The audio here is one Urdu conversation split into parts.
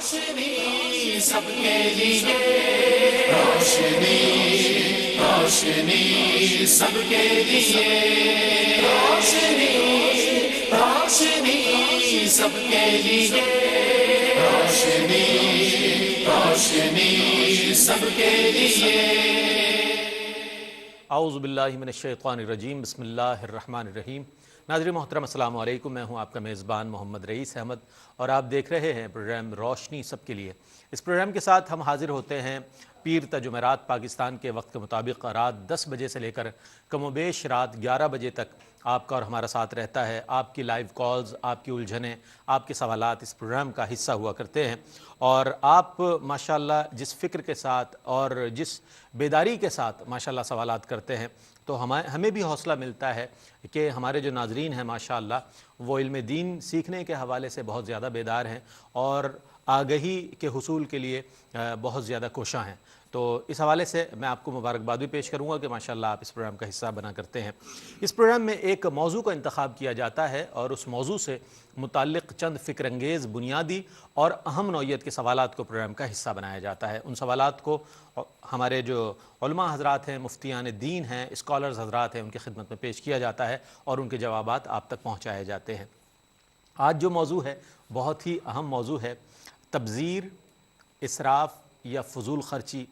روشنی سب کے لیے، روشنی روشنی سب کے لیے، روشنی روشنی سب کے لیے، روشنی روشنی سب کے لیے۔ اعوذ باللہ من الشیطان الرجیم، بسم اللہ الرحمن الرحیم۔ ناظرین محترم السلام علیکم، میں ہوں آپ کا میزبان محمد رئیس احمد اور آپ دیکھ رہے ہیں پروگرام روشنی سب کے لیے۔ اس پروگرام کے ساتھ ہم حاضر ہوتے ہیں پیر تا جمعرات پاکستان کے وقت کے مطابق رات 10 بجے سے لے کر کم و بیش رات 11 بجے تک آپ کا اور ہمارا ساتھ رہتا ہے۔ آپ کی لائیو کالز، آپ کی الجھنیں، آپ کے سوالات اس پروگرام کا حصہ ہوا کرتے ہیں، اور آپ ماشاءاللہ جس فکر کے ساتھ اور جس بیداری کے ساتھ ماشاءاللہ سوالات کرتے ہیں تو ہمیں بھی حوصلہ ملتا ہے کہ ہمارے جو ناظرین ہیں ماشاءاللہ وہ علم دین سیکھنے کے حوالے سے بہت زیادہ بیدار ہیں اور آگہی کے حصول کے لیے بہت زیادہ کوشاں ہیں۔ تو اس حوالے سے میں آپ کو مبارکباد بھی پیش کروں گا کہ ماشاءاللہ آپ اس پروگرام کا حصہ بنا کرتے ہیں۔ اس پروگرام میں ایک موضوع کا انتخاب کیا جاتا ہے اور اس موضوع سے متعلق چند فکر انگیز، بنیادی اور اہم نوعیت کے سوالات کو پروگرام کا حصہ بنایا جاتا ہے۔ ان سوالات کو ہمارے جو علماء حضرات ہیں، مفتیان دین ہیں، اسکالرز حضرات ہیں، ان کی خدمت میں پیش کیا جاتا ہے اور ان کے جوابات آپ تک پہنچائے جاتے ہیں۔ آج جو موضوع ہے بہت ہی اہم موضوع ہے، تبذیر، اسراف یا فضول خرچی۔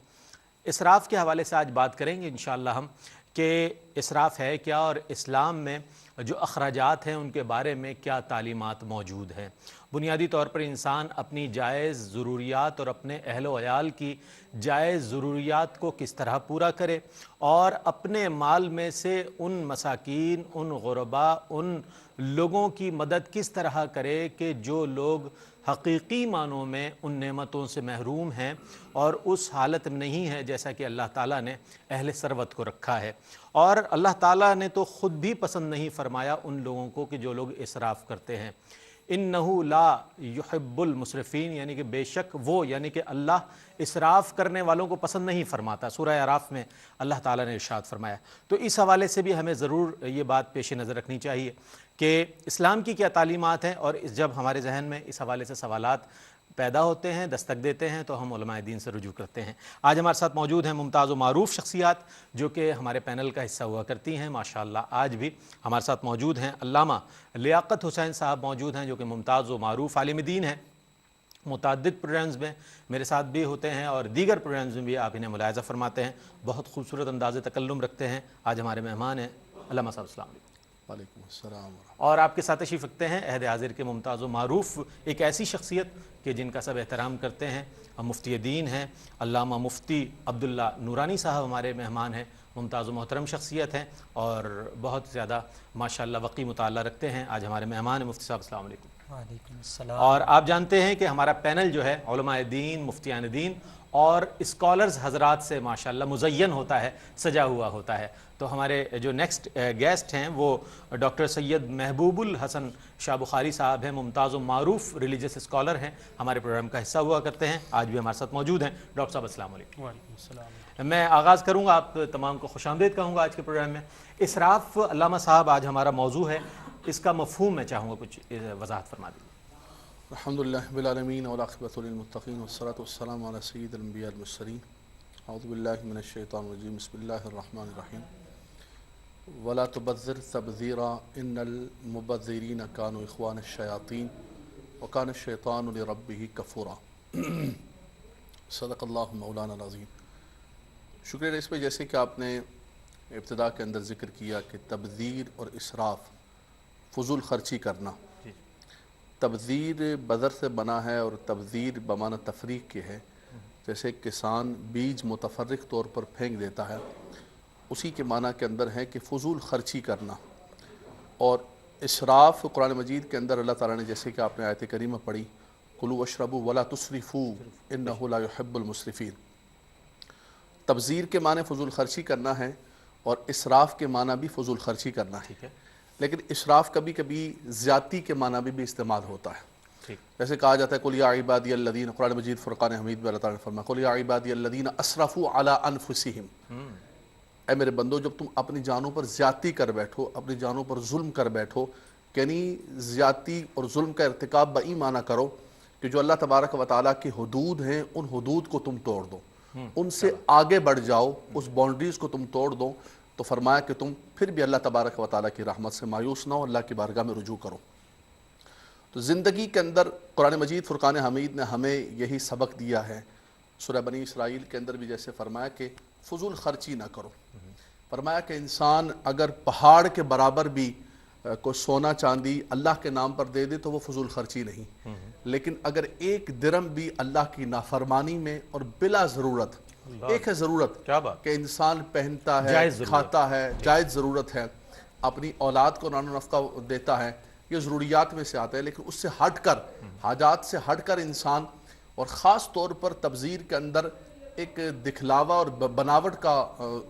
اسراف کے حوالے سے آج بات کریں گے انشاءاللہ ہم کہ اسراف ہے کیا اور اسلام میں جو اخراجات ہیں ان کے بارے میں کیا تعلیمات موجود ہیں۔ بنیادی طور پر انسان اپنی جائز ضروریات اور اپنے اہل و عیال کی جائز ضروریات کو کس طرح پورا کرے اور اپنے مال میں سے ان مساکین، ان غرباء، ان لوگوں کی مدد کس طرح کرے کہ جو لوگ حقیقی معنوں میں ان نعمتوں سے محروم ہیں اور اس حالت میں نہیں ہے جیسا کہ اللہ تعالیٰ نے اہل ثروت کو رکھا ہے۔ اور اللہ تعالیٰ نے تو خود بھی پسند نہیں فرمایا ان لوگوں کو کہ جو لوگ اسراف کرتے ہیں۔ انہو لا یحب المسرفین، یعنی کہ بے شک وہ، یعنی کہ اللہ اسراف کرنے والوں کو پسند نہیں فرماتا۔ سورہ اعراف میں اللہ تعالیٰ نے ارشاد فرمایا۔ تو اس حوالے سے بھی ہمیں ضرور یہ بات پیش نظر رکھنی چاہیے کہ اسلام کی کیا تعلیمات ہیں، اور جب ہمارے ذہن میں اس حوالے سے سوالات پیدا ہوتے ہیں، دستک دیتے ہیں، تو ہم علماء دین سے رجوع کرتے ہیں۔ آج ہمارے ساتھ موجود ہیں ممتاز و معروف شخصیات جو کہ ہمارے پینل کا حصہ ہوا کرتی ہیں ماشاءاللہ۔ آج بھی ہمارے ساتھ موجود ہیں علامہ لیاقت حسین صاحب موجود ہیں جو کہ ممتاز و معروف عالم دین ہیں۔ متعدد پروگرامز میں میرے ساتھ بھی ہوتے ہیں اور دیگر پروگرامز میں بھی آپ انہیں ملاحظہ فرماتے ہیں، بہت خوبصورت انداز تکلم رکھتے ہیں۔ آج ہمارے مہمان ہیں علامہ صاحب، السلام علیکم۔ وعلیکم السلام۔ اور آپ کے ساتھ تشریف رکھتے ہیں عہد حاضر کے ممتاز و معروف ایک ایسی شخصیت کہ جن کا سب احترام کرتے ہیں، مفتی دین ہیں، علامہ مفتی عبداللہ نورانی صاحب ہمارے مہمان ہیں، ممتاز و محترم شخصیت ہیں اور بہت زیادہ ماشاءاللہ وقی مطالعہ رکھتے ہیں۔ آج ہمارے مہمان ہیں مفتی صاحب، السلام علیکم۔ وعلیکم السلام۔ اور آپ جانتے ہیں کہ ہمارا پینل جو ہے علماء دین، مفتیان دین اور اسکالرز حضرات سے ماشاءاللہ مزین ہوتا ہے، سجا ہوا ہوتا ہے۔ تو ہمارے جو نیکسٹ گیسٹ ہیں وہ ڈاکٹر سید محبوب الحسن شاہ بخاری صاحب ہیں، ممتاز و معروف ریلیجس اسکالر ہیں، ہمارے پروگرام کا حصہ ہوا کرتے ہیں، آج بھی ہمارے ساتھ موجود ہیں۔ ڈاکٹر صاحب السلام علیکم۔ وعلیکم السلام۔ میں آغاز کروں گا، آپ تمام کو خوش آمدید کہوں گا آج کے پروگرام میں۔ اسراف علامہ صاحب آج ہمارا موضوع ہے، اس کا مفہوم میں چاہوں گا کچھ وضاحت فرما دیجیے۔ الحمدللہ رب العالمین والعاقبۃ للمتقین والصلاۃ والسلام علی سید الانبیاء والمرسلین۔ اعوذ باللہ من الشیطان الرجیم، بسم اللہ الرحمن الرحیم۔ ولا تبذر تبذیرا ان المبذرین کانوا اخوان الشیاطین وکان الشیطان لربہ کفورا۔ صدق اللہ مولانا العظیم۔ شکریہ اس پہ، جیسے کہ آپ نے ابتدا کے اندر ذکر کیا کہ تبذیر اور اسراف، فضول خرچی کرنا، تبذیر بذر سے بنا ہے اور تبذیر بمعنی تفریق کے ہے۔ جیسے کسان بیج متفرق طور پر پھینک دیتا ہے، اسی کے معنی کے اندر ہے کہ فضول خرچی کرنا۔ اور اسراف قرآن مجید کے اندر اللہ تعالیٰ نے، جیسے کہ آپ نے آیت کریمہ پڑھی، کلوا واشربوا ولا تسرفوا انہ لا یحب المسرفین۔ تبذیر کے معنی فضول خرچی کرنا ہے اور اسراف کے معنی بھی فضول خرچی کرنا ہے، ٹھیک ہے، لیکن اسراف کبھی کبھی زیادتی کے معنی بھی استعمال ہوتا ہے۔ ٹھیک، جیسے کہا جاتا ہے قل یا عبادی الذین، قرآن مجید فرقان حمید میں اللہ تعالیٰ نے فرمایا قل یا عبادی الذین اسرفوا علی انفسہم، اے میرے بندو جب تم اپنی جانوں پر زیادتی کر بیٹھو، اپنی جانوں پر ظلم کر بیٹھو، یعنی زیادتی اور ظلم کا ارتکاب بئی معنی کرو کہ جو اللہ تبارک و تعالیٰ کی حدود ہیں ان حدود کو تم توڑ دو، ان سے آگے بڑھ جاؤ، اس باؤنڈریز کو تم توڑ دو، تو فرمایا کہ تم پھر بھی اللہ تبارک و تعالیٰ کی رحمت سے مایوس نہ ہو، اللہ کی بارگاہ میں رجوع کرو۔ تو زندگی کے اندر قرآن مجید فرقان حمید نے ہمیں یہی سبق دیا ہے۔ سورہ بنی اسرائیل کے اندر بھی جیسے فرمایا کہ فضول خرچی نہ کرو، فرمایا کہ انسان اگر پہاڑ کے برابر بھی کوئی سونا چاندی اللہ کے نام پر دے دے تو وہ فضول خرچی نہیں، لیکن اگر ایک درم بھی اللہ کی نافرمانی میں اور بلا ضرورت، ایک ہے ضرورت کہ انسان پہنتا ہے، کھاتا ہے، جائز ضرورت ہے، اپنی اولاد کو نان و نفقہ دیتا ہے، یہ ضروریات میں سے آتا ہے، لیکن اس سے ہٹ کر، حاجات سے ہٹ کر انسان، اور خاص طور پر تبذیر کے اندر ایک دکھلاوا اور بناوٹ کا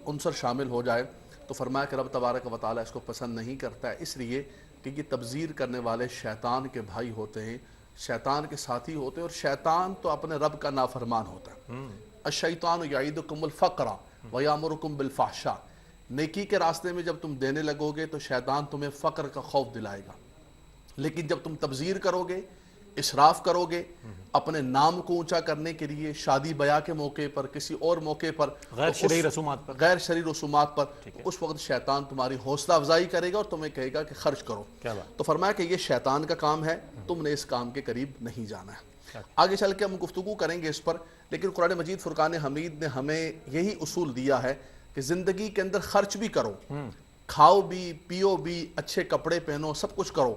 عنصر شامل ہو جائے تو فرمایا کہ رب تبارک و تعالیٰ اس کو پسند نہیں کرتا ہے، اس لیے کہ یہ تبذیر کرنے والے شیطان کے بھائی ہوتے ہیں، شیطان کے ساتھی ہوتے ہیں، اور شیطان تو اپنے رب کا نافرمان ہوتا ہے۔ الشیطان یعیدکم الفقر ویامرکم بالفحشاء، نیکی کے راستے میں جب تم دینے لگو گے تو شیطان تمہیں فقر کا خوف دلائے گا، لیکن جب تم تبذیر کرو گے، اسراف کرو گے، اپنے نام کو اونچا کرنے کے لیے شادی بیاہ کے موقع پر، کسی اور موقع پر، غیر شرعی رسومات پر، اس وقت شیطان تمہاری حوصلہ افزائی کرے گا اور تمہیں کہے گا کہ خرچ کرو۔ تو فرمایا کہ یہ شیطان کا کام ہے، تم نے اس کام کے قریب نہیں جانا ہے۔ آگے چل کے ہم گفتگو کریں گے اس پر، لیکن قرآن مجید فرقان حمید نے ہمیں یہی اصول دیا ہے کہ زندگی کے اندر خرچ بھی کرو، کھاؤ بھی، پیو بھی، اچھے کپڑے پہنو، سب کچھ کرو۔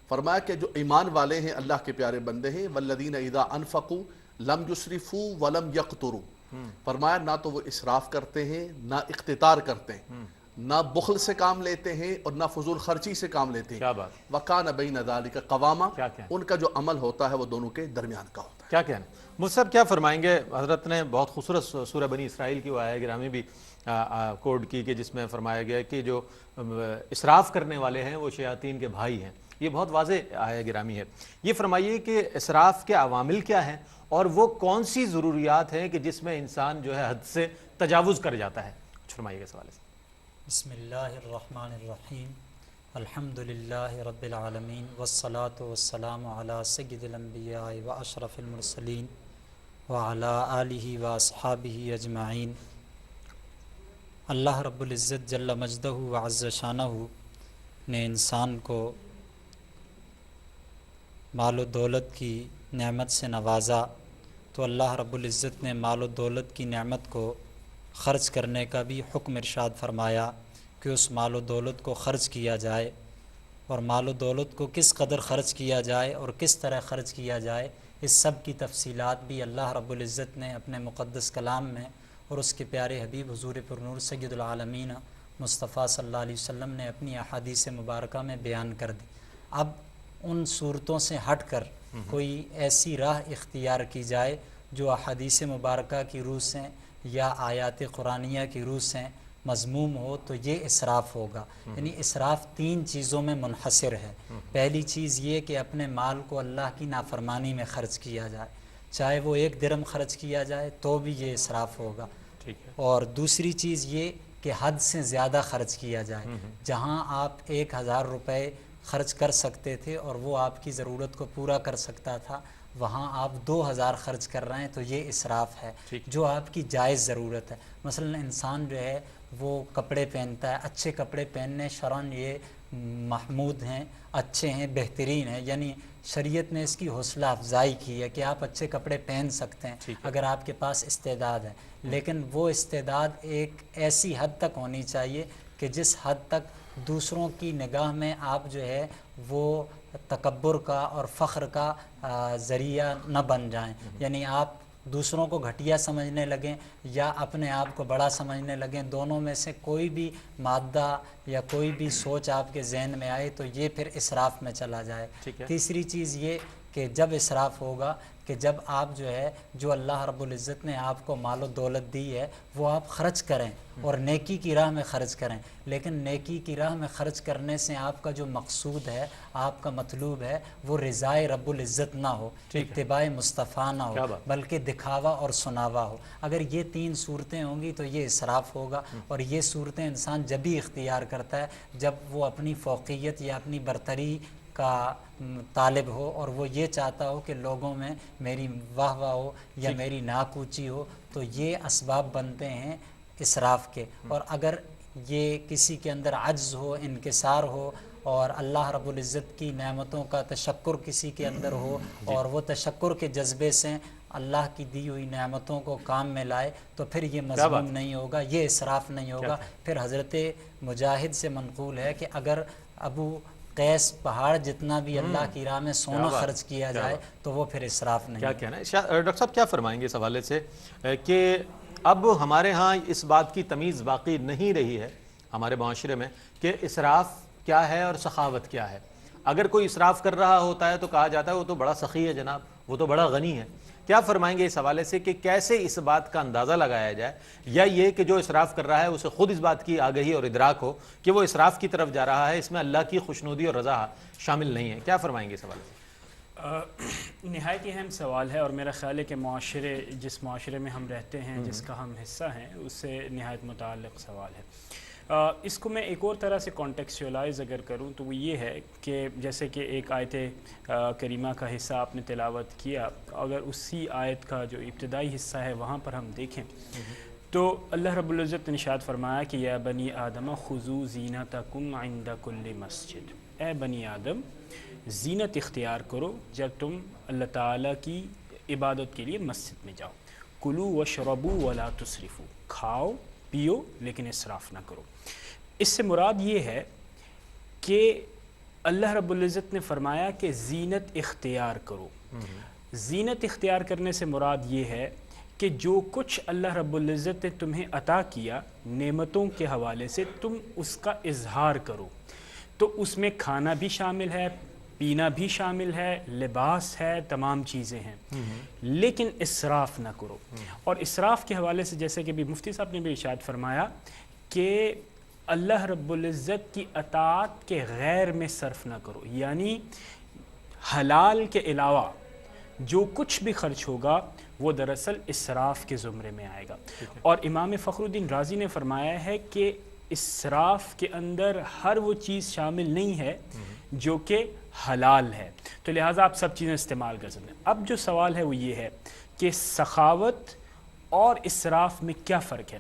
فرمایا کہ جو ایمان والے ہیں، اللہ کے پیارے بندے ہیں، والذین اذا انفقوا لم یسرفوا ولم یقتروا، فرمایا نہ تو وہ اسراف کرتے ہیں، نہ اقتطار کرتے ہیں، نہ بخل سے کام لیتے ہیں اور نہ فضول خرچی سے کام لیتے ہیں، وکان بین ذلک قواما، ان کا جو عمل ہوتا ہے وہ دونوں کے درمیان کا ہوتا ہے۔ کیا کہنا مفتی صاحب، کیا فرمائیں گے؟ حضرت نے بہت خوبصورت سورہ بنی اسرائیل کی وہ آیہ گرامی بھی کوڈ کی کہ جس میں فرمایا گیا کہ جو اسراف کرنے والے ہیں وہ شیاطین کے بھائی ہیں، یہ بہت واضح آیہ گرامی ہے۔ یہ فرمائیے کہ اسراف کے عوامل کیا ہیں اور وہ کون سی ضروریات ہیں کہ جس میں انسان جو ہے حد سے تجاوز کر جاتا ہے؟ کچھ فرمائیے گا اس حوالے سے۔ بسم اللہ الرحمن الرحیم، الحمد للہ رب العالمین، والصلاة والسلام علی سید الانبیاء و اشرف المرسلین وعلی آلہ و اصحابہ اجمعین۔ اللہ رب العزت جل مجدہ و عز شانہ نے انسان کو مال و دولت کی نعمت سے نوازا، تو اللہ رب العزت نے مال و دولت کی نعمت کو خرچ کرنے کا بھی حکم ارشاد فرمایا کہ اس مال و دولت کو خرچ کیا جائے، اور مال و دولت کو کس قدر خرچ کیا جائے اور کس طرح خرچ کیا جائے، اس سب کی تفصیلات بھی اللہ رب العزت نے اپنے مقدس کلام میں اور اس کے پیارے حبیب حضور پرنور سید العالمین مصطفیٰ صلی اللہ علیہ وسلم نے اپنی احادیث مبارکہ میں بیان کر دی۔ اب ان صورتوں سے ہٹ کر کوئی ایسی راہ اختیار کی جائے جو احادیث مبارکہ کی روح سے یا آیات قرآنیہ کی روح سے مذموم ہو، تو یہ اسراف ہوگا۔ یعنی اسراف تین چیزوں میں منحصر ہے۔ پہلی چیز یہ کہ اپنے مال کو اللہ کی نافرمانی میں خرچ کیا جائے، چاہے وہ ایک درم خرچ کیا جائے تو بھی یہ اسراف ہوگا۔ اور دوسری چیز یہ کہ حد سے زیادہ خرچ کیا جائے، جہاں آپ 1000 روپے خرچ کر سکتے تھے اور وہ آپ کی ضرورت کو پورا کر سکتا تھا، وہاں آپ 2000 خرچ کر رہے ہیں تو یہ اسراف ہے۔ جو آپ کی جائز ضرورت ہے، مثلا انسان جو ہے وہ کپڑے پہنتا ہے، اچھے کپڑے پہننے شرعاً یہ محمود ہیں، اچھے ہیں، بہترین ہیں، یعنی شریعت نے اس کی حوصلہ افزائی کی ہے کہ آپ اچھے کپڑے پہن سکتے ہیں اگر آپ کے پاس استعداد ہے، لیکن وہ استعداد ایک ایسی حد تک ہونی چاہیے کہ جس حد تک دوسروں کی نگاہ میں آپ جو ہے وہ تکبر کا اور فخر کا ذریعہ نہ بن جائیں، یعنی آپ دوسروں کو گھٹیا سمجھنے لگیں یا اپنے آپ کو بڑا سمجھنے لگیں، دونوں میں سے کوئی بھی مادہ یا کوئی بھی سوچ آپ کے ذہن میں آئے تو یہ پھر اسراف میں چلا جائے۔ تیسری چیز یہ کہ جب اسراف ہوگا کہ جب آپ جو ہے جو اللہ رب العزت نے آپ کو مال و دولت دی ہے وہ آپ خرچ کریں اور نیکی کی راہ میں خرچ کریں، لیکن نیکی کی راہ میں خرچ کرنے سے آپ کا جو مقصود ہے، آپ کا مطلوب ہے، وہ رضائے رب العزت نہ ہو، اتباع مصطفیٰ نہ ہو، بلکہ دکھاوا اور سناوا ہو۔ اگر یہ تین صورتیں ہوں گی تو یہ اسراف ہوگا، اور یہ صورتیں انسان جب ہی اختیار کرتا ہے جب وہ اپنی فوقیت یا اپنی برتری کا طالب ہو اور وہ یہ چاہتا ہو کہ لوگوں میں میری واہ واہ ہو یا میری ناک اونچی ہو، تو یہ اسباب بنتے ہیں اسراف کے۔ اور اگر یہ کسی کے اندر عجز ہو، انکسار ہو، اور اللہ رب العزت کی نعمتوں کا تشکر کسی کے اندر ہو اور وہ تشکر کے جذبے سے اللہ کی دی ہوئی نعمتوں کو کام میں لائے، تو پھر یہ مذموم نہیں ہوگا، یہ اسراف نہیں ہوگا۔ پھر حضرت مجاہد سے منقول ہے کہ اگر ابو قیس پہاڑ جتنا بھی اللہ کی راہ میں سونا خرچ کیا جائے تو وہ پھر اسراف نہیں۔ کیا کہنا ہے ڈاکٹر صاحب، کیا فرمائیں گے اس حوالے سے کہ اب ہمارے ہاں اس بات کی تمیز باقی نہیں رہی ہے ہمارے معاشرے میں کہ اسراف کیا ہے اور سخاوت کیا ہے؟ اگر کوئی اسراف کر رہا ہوتا ہے تو کہا جاتا ہے وہ تو بڑا سخی ہے جناب، وہ تو بڑا غنی ہے۔ کیا فرمائیں گے اس حوالے سے کہ کیسے اس بات کا اندازہ لگایا جائے، یا یہ کہ جو اسراف کر رہا ہے اسے خود اس بات کی آگہی اور ادراک ہو کہ وہ اسراف کی طرف جا رہا ہے، اس میں اللہ کی خوشنودی اور رضا شامل نہیں ہے؟ کیا فرمائیں گے اس حوالے سے؟ نہایت ہی اہم سوال ہے، اور میرا خیال ہے کہ جس معاشرے میں ہم رہتے ہیں، جس کا ہم حصہ ہیں، اس سے نہایت متعلق سوال ہے۔ اس کو میں ایک اور طرح سے کانٹیکسچولائز اگر کروں تو وہ یہ ہے کہ جیسے کہ ایک آیت کریمہ کا حصہ آپ نے تلاوت کیا، اگر اسی آیت کا جو ابتدائی حصہ ہے وہاں پر ہم دیکھیں تو اللہ رب العزت نے ارشاد فرمایا کہ یا بنی آدم خذوا زینتکم عند کل مسجد، اے بنی آدم زینت اختیار کرو جب تم اللہ تعالیٰ کی عبادت کے لیے مسجد میں جاؤ۔ کلوا واشربوا ولا تسرفوا، کھاؤ پیو لیکن اسراف نہ کرو۔ اس سے مراد یہ ہے کہ اللہ رب العزت نے فرمایا کہ زینت اختیار کرو۔ زینت اختیار کرنے سے مراد یہ ہے کہ جو کچھ اللہ رب العزت نے تمہیں عطا کیا نعمتوں کے حوالے سے، تم اس کا اظہار کرو۔ تو اس میں کھانا بھی شامل ہے، پینا بھی شامل ہے، لباس ہے، تمام چیزیں ہیں، لیکن اسراف نہ کرو۔ اور اسراف کے حوالے سے جیسے کہ بھی مفتی صاحب نے بھی ارشاد فرمایا کہ اللہ رب العزت کی اطاعت کے غیر میں صرف نہ کرو، یعنی حلال کے علاوہ جو کچھ بھی خرچ ہوگا وہ دراصل اسراف کے زمرے میں آئے گا۔ اور امام فخر الدین رازی نے فرمایا ہے کہ اسراف کے اندر ہر وہ چیز شامل نہیں ہے جو کہ حلال ہے، تو لہٰذا آپ سب چیزیں استعمال کر سکتے ہیں۔ اب جو سوال ہے وہ یہ ہے کہ سخاوت اور اسراف میں کیا فرق ہے؟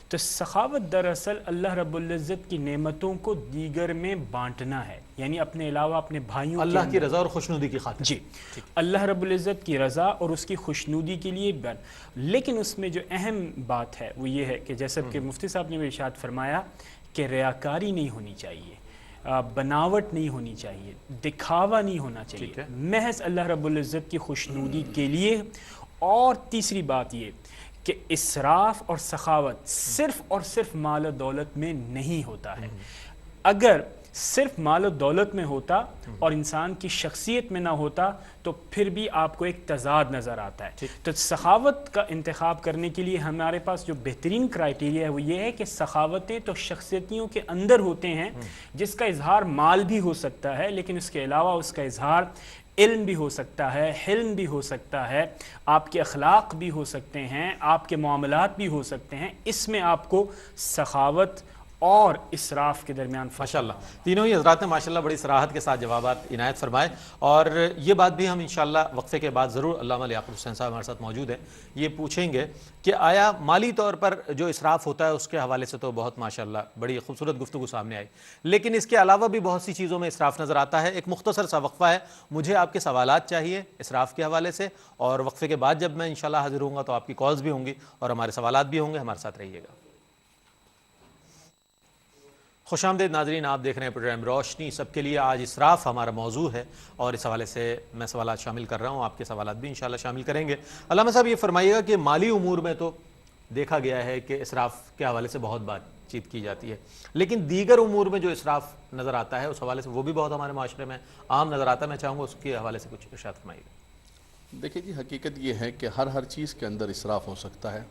تو سخاوت دراصل اللہ رب العزت کی نعمتوں کو دیگر میں بانٹنا ہے، یعنی اپنے علاوہ اپنے بھائیوں اللہ کی رضا اور خوشنودی کی خاطر۔ جی، اللہ رب العزت کی رضا اور اس کی خوشنودی کے لیے لیکن اس میں جو اہم بات ہے وہ یہ ہے کہ جیسا کہ مفتی صاحب نے بھی ارشاد فرمایا کہ ریاکاری نہیں ہونی چاہیے، بناوٹ نہیں ہونی چاہیے، دکھاوا نہیں ہونا چاہیے، محض اللہ رب العزت کی خوشنودی کے لیے۔ اور تیسری بات یہ کہ اسراف اور سخاوت صرف اور صرف مال و دولت میں نہیں ہوتا ہے۔ اگر صرف مال و دولت میں ہوتا اور انسان کی شخصیت میں نہ ہوتا تو پھر بھی آپ کو ایک تضاد نظر آتا ہے۔ تو سخاوت کا انتخاب کرنے کے لیے ہمارے پاس جو بہترین کرائیٹیریا ہے وہ یہ ہے کہ سخاوتیں تو شخصیتوں کے اندر ہوتے ہیں، جس کا اظہار مال بھی ہو سکتا ہے، لیکن اس کے علاوہ اس کا اظہار علم بھی ہو سکتا ہے، حلم بھی ہو سکتا ہے، آپ کے اخلاق بھی ہو سکتے ہیں، آپ کے معاملات بھی ہو سکتے ہیں۔ اس میں آپ کو سخاوت اور اسراف کے درمیان ماشاءاللہ تینوں ہی حضرات نے ماشاءاللہ بڑی صراحت کے ساتھ جوابات عنایت فرمائے، اور یہ بات بھی ہم انشاءاللہ وقفے کے بعد ضرور علامہ لیاقت حسین صاحب ہمارے ساتھ موجود ہیں، یہ پوچھیں گے کہ آیا مالی طور پر جو اسراف ہوتا ہے اس کے حوالے سے تو بہت ماشاءاللہ بڑی خوبصورت گفتگو سامنے آئی، لیکن اس کے علاوہ بھی بہت سی چیزوں میں اسراف نظر آتا ہے۔ ایک مختصر سا وقفہ ہے، مجھے آپ کے سوالات چاہیے اسراف کے حوالے سے، اور وقفے کے بعد جب میں انشاءاللہ حاضر ہوں گا تو آپ کی کالز بھی ہوں گی اور ہمارے سوالات بھی ہوں گے، ہمارے ساتھ رہیے گا۔ خوش آمدید ناظرین، آپ دیکھ رہے ہیں پروگرام روشنی سب کے لیے۔ آج اسراف ہمارا موضوع ہے اور اس حوالے سے میں سوالات شامل کر رہا ہوں، آپ کے سوالات بھی انشاءاللہ شامل کریں گے۔ علامہ صاحب یہ فرمائیے گا کہ مالی امور میں تو دیکھا گیا ہے کہ اسراف کے حوالے سے بہت بات چیت کی جاتی ہے، لیکن دیگر امور میں جو اسراف نظر آتا ہے اس حوالے سے وہ بھی بہت ہمارے معاشرے میں عام نظر آتا ہے، میں چاہوں گا اس کے حوالے سے کچھ ارشاد فرمائیے گا۔ دیکھیے جی، حقیقت یہ ہے کہ ہر چیز کے اندر اسراف ہو سکتا ہے،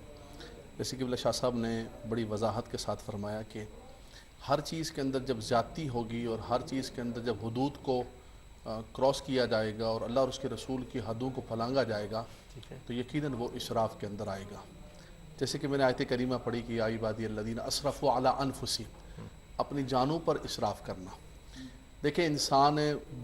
جیسے کہ شاہ صاحب نے بڑی وضاحت کے ساتھ فرمایا کہ ہر چیز کے اندر جب زیادتی ہوگی اور ہر چیز کے اندر جب حدود کو کراس کیا جائے گا اور اللہ اور اس کے رسول کی حدوں کو پھلانگا جائے گا تو یقیناً وہ اسراف کے اندر آئے گا۔ جیسے کہ میں نے آیت کریمہ پڑھی کہ یا عبادی الذین اسرفوا علی انفسہم، اپنی جانوں پر اسراف کرنا۔ دیکھیں انسان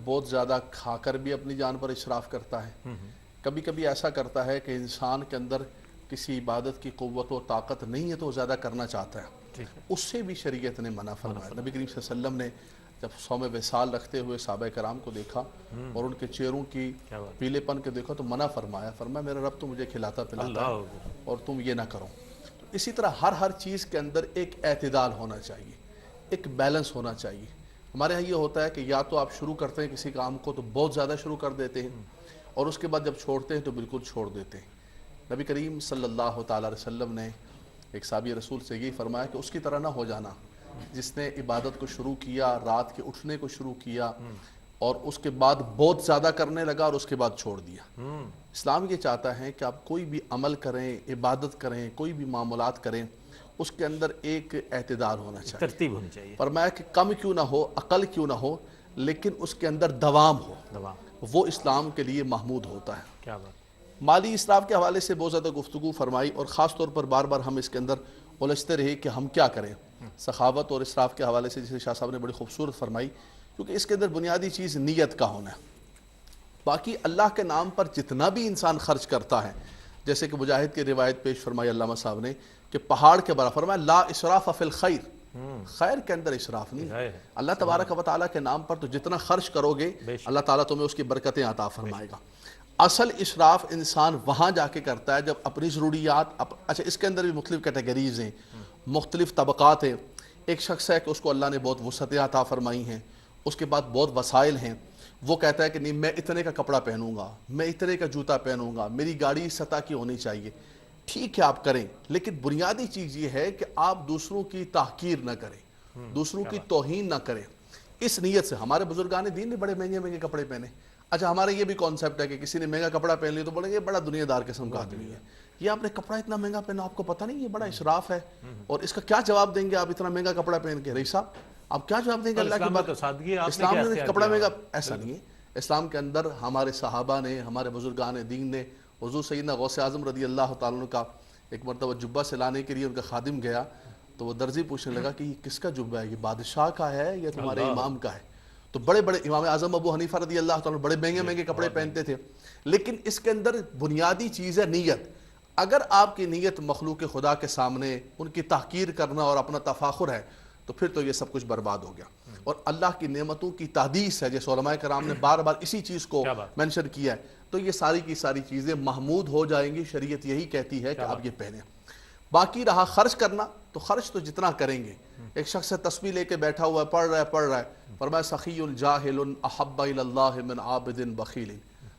بہت زیادہ کھا کر بھی اپنی جان پر اسراف کرتا ہے، کبھی کبھی ایسا کرتا ہے کہ انسان کے اندر کسی عبادت کی قوت و طاقت نہیں ہے تو وہ زیادہ کرنا چاہتا ہے، اس سے بھی شریعت نے منع فرمایا۔ نبی کریم صلی اللہ علیہ وسلم نے جب صوم وصال رکھتے ہوئے صحابہ کرام کو دیکھا اور ان کے چہروں کی پیلے پن کے دیکھا تو منع فرمایا میرا رب تو مجھے کھلاتا پلاتا ہے اور تم یہ نہ کرو۔ اسی طرح ہر چیز کے اندر ایک اعتدال ہونا چاہیے، ایک بیلنس ہونا چاہیے۔ ہمارے ہاں یہ ہوتا ہے کہ یا تو آپ شروع کرتے ہیں کسی کام کو تو بہت زیادہ شروع کر دیتے ہیں اور اس کے بعد جب چھوڑتے ہیں تو بالکل چھوڑ دیتے ہیں۔ نبی کریم صلی اللہ تعالیٰ علیہ وسلم نے ایک صحابی رسول سے یہی فرمایا کہ اس کی طرح نہ ہو جانا جس نے عبادت کو شروع کیا، رات کے اٹھنے کو شروع کیا اور اس کے بعد بہت زیادہ کرنے لگا اور اس کے بعد چھوڑ دیا۔ اسلام یہ چاہتا ہے کہ آپ کوئی بھی عمل کریں، عبادت کریں، کوئی بھی معاملات کریں، اس کے اندر ایک اعتدال ہونا چاہیے، ترتیب ہونی چاہیے۔ فرمایا کہ کم کیوں نہ ہو، اقل کیوں نہ ہو، لیکن اس کے اندر دوام ہو، وہ اسلام کے لیے محمود ہوتا ہے۔ کیا بات۔ مالی اسراف کے حوالے سے بہت زیادہ گفتگو فرمائی اور خاص طور پر بار بار ہم اس کے اندر الجھتے رہے کہ ہم کیا کریں۔ سخاوت اور اسراف کے حوالے سے جسے شاہ صاحب نے بڑی خوبصورت فرمائی، کیونکہ اس کے اندر بنیادی چیز نیت کا ہونا ہے۔ باقی اللہ کے نام پر جتنا بھی انسان خرچ کرتا ہے، جیسے کہ مجاہد کی روایت پیش فرمائی علامہ صاحب نے کہ پہاڑ کے برابر، فرمایا لا اسراف فی الخیر، خیر کے اندر اسراف نہیں ہے۔ اللہ تبارک و تعالیٰ کے نام پر تو جتنا خرچ کرو گے اللہ تعالیٰ تمہیں اس کی برکتیں عطا فرمائے گا۔ اصل اسراف انسان وہاں جا کے کرتا ہے جب اپنی ضروریات اچھا اس کے اندر بھی مختلف کیٹیگریز ہیں، مختلف طبقات ہیں۔ ایک شخص ہے کہ اس کو اللہ نے بہت وسعتیں عطا فرمائی ہیں، اس کے بعد بہت وسائل ہیں، وہ کہتا ہے کہ نہیں میں اتنے کا کپڑا پہنوں گا، میں اتنے کا جوتا پہنوں گا، میری گاڑی اس سطح کی ہونی چاہیے۔ ٹھیک ہے آپ کریں، لیکن بنیادی چیز یہ ہے کہ آپ دوسروں کی تحقیر نہ کریں، دوسروں کی توہین نہ کریں۔ اس نیت سے ہمارے بزرگان دین نے بڑے مہنگے مہنگے کپڑے پہنے۔ اچھا ہمارے یہ بھی کانسیپٹ ہے کہ کسی نے مہنگا کپڑا پہن لیا تو بولیں گے بڑا دنیا دار قسم کا آدمی ہے، یہ آپ نے کپڑا اتنا مہنگا پہنا، آپ کو پتہ نہیں یہ بڑا اسراف ہے، اور اس کا کیا جواب دیں گے آپ اتنا مہنگا کپڑا پہن کے؟ رئیس صاحب آپ کیا جواب دیں گے؟ اللہ کی بات، اسلام نے کپڑا مہنگا ایسا نہیں ہے۔ اسلام کے اندر ہمارے صحابہ نے، ہمارے بزرگان دین نے، حضور سیدنا غوث اعظم رضی اللہ تعالیٰ عنہ کا ایک مرتبہ جبہ سلانے کے لیے ان کا خادم گیا تو وہ درزی پوچھنے لگا کہ یہ کس کا جبہ ہے، یہ بادشاہ کا ہے یا تمہارے امام کا ہے؟ تو بڑے بڑے امام اعظم ابو حنیفہ رضی اللہ تعالیٰ بڑے مہنگے مہنگے کپڑے پہنتے تھے، لیکن اس کے اندر بنیادی چیز ہے نیت۔ اگر آپ کی نیت مخلوق خدا کے سامنے ان کی تحقیر کرنا اور اپنا تفاخر ہے تو پھر تو یہ سب کچھ برباد ہو گیا۔ اور اللہ کی نعمتوں کی تحدیث ہے، جیسے علماء کرام نے بار بار اسی چیز کو مینشن کیا ہے، تو یہ ساری کی ساری چیزیں محمود ہو جائیں گی۔ شریعت یہی کہتی ہے کہ آپ یہ پہنیں۔ باقی رہا خرچ کرنا، تو خرچ تو جتنا کریں گے۔ ایک شخص تسبیح لے کے بیٹھا ہوا ہے، پڑھ رہا ہے، فرمایا سخی جاہل احب الی اللہ من عابد بخیل،